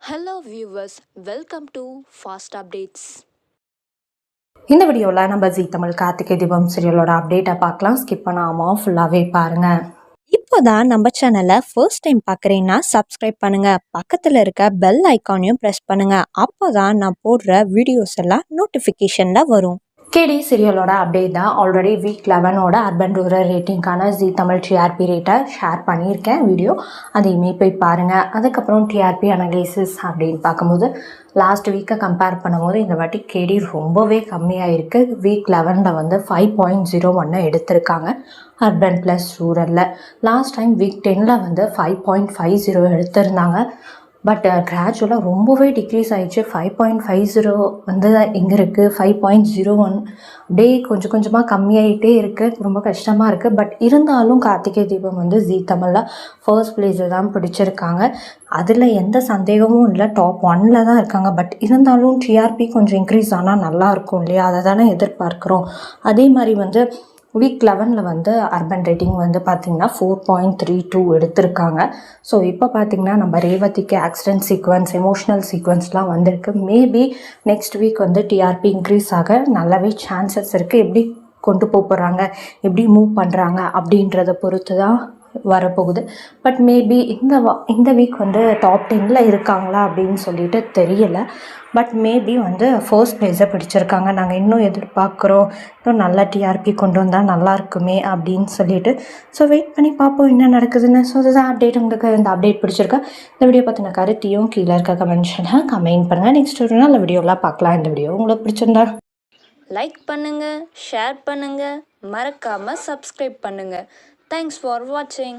Hello viewers, welcome to Fast Updates. இந்த வீடியோவில் நம்ம ஜீ தமிழ் கார்த்திகை தீபம் சீரியலோட அப்டேட்டை பார்க்கலாம். ஸ்கிப் பண்ணாமல் ஃபுல்லாகவே பாருங்கள். இப்போதான் நம்ம சேனலை ஃபர்ஸ்ட் டைம் பார்க்குறீங்கன்னா சப்ஸ்கிரைப் பண்ணுங்கள். பக்கத்தில் இருக்க பெல் ஐக்கானையும் ப்ரெஸ் பண்ணுங்கள். அப்போ தான் நான் போடுற வீடியோஸ் எல்லாம் நோட்டிஃபிகேஷனில் வரும். கேடி சீரியலோட அப்டேட் தான். ஆல்ரெடி வீக் 11ஓட அர்பன் ரூரல் ரேட்டிங்கான ஜீ தமிழ் டிஆர்பி ரேட்டை ஷேர் பண்ணியிருக்கேன் வீடியோ, அதையுமே போய் பாருங்கள். அதுக்கப்புறம் டிஆர்பி அனலைசிஸ் அப்படின்னு பார்க்கும்போது லாஸ்ட் வீக்கை கம்பேர் பண்ணும்போது இந்த வாட்டி கேடி ரொம்பவே கம்மியாக இருக்குது. வீக் 11 வந்து 5.01 எடுத்திருக்காங்க அர்பன் ப்ளஸ் ரூரலில். லாஸ்ட் டைம் வீக் 10 வந்து 5.50 எடுத்திருந்தாங்க. பட் கிராஜுவலாக ரொம்பவே டிக்ரீஸ் ஆகிடுச்சு. 5.50 வந்து இங்கே இருக்குது. 5.01 அப்படியே கொஞ்சம் கொஞ்சமாக கம்மியாகிட்டே இருக்குது. ரொம்ப கஷ்டமாக இருக்குது. பட் இருந்தாலும் கார்த்திகை தீபம் வந்து ஜீ தமிழில் ஃபர்ஸ்ட் பிளேஸை தான் பிடிச்சிருக்காங்க. அதில் எந்த சந்தேகமும் இல்லை, டாப் 1ல் தான் இருக்காங்க. பட் இருந்தாலும் டிஆர்பி கொஞ்சம் இன்க்ரீஸ் ஆனால் நல்லாயிருக்கும் இல்லையா, அதை தானே எதிர்பார்க்குறோம். அதே மாதிரி வந்து வீக் 11 வந்து அர்பன் ரேட்டிங் வந்து பார்த்திங்கன்னா 4.32 எடுத்திருக்காங்க. ஸோ இப்போ பார்த்திங்கன்னா நம்ம ரேவதிக்கு ஆக்சிடென்ட் சீக்வன்ஸ், எமோஷ்னல் சீக்வன்ஸ்லாம் வந்திருக்கு. மேபி நெக்ஸ்ட் வீக் வந்து டிஆர்பி இன்க்ரீஸ் ஆக நல்லாவே சான்சஸ் இருக்குது. எப்படி கொண்டு போகிறாங்க, எப்படி மூவ் பண்ணுறாங்க அப்படின்றத பொறுத்து தான் வரப்போகுது. பட் மேபி இந்த வீக் வந்து டாப் 10ல் இருக்காங்களா அப்படின்னு சொல்லிட்டு தெரியல. பட் மேபி வந்து ஃபர்ஸ்ட் ப்ளேஸை பிடிச்சிருக்காங்க. நாங்கள் இன்னும் எதிர்பார்க்குறோம், இன்னும் நல்ல டிஆர்பி கொண்டு வந்தால் நல்லா இருக்குமே அப்படின்னு சொல்லிட்டு. ஸோ வெயிட் பண்ணி பார்ப்போம் என்ன நடக்குதுன்னு. ஸோ இதுதான் அப்டேட். உங்களுக்கு இந்த அப்டேட் பிடிச்சிருக்கா? இந்த வீடியோ பற்றின கருத்தையும் கீழே இருக்க கமெண்ட்ஸில் கமெண்ட் பண்ணுங்கள். நெக்ஸ்ட் ஒரு நல்ல வீடியோலாம் பார்க்கலாம். இந்த வீடியோ உங்களுக்கு பிடிச்சிருந்தா லைக் பண்ணுங்கள், ஷேர் பண்ணுங்கள், மறக்காமல் சப்ஸ்கிரைப் பண்ணுங்கள். Thanks for watching.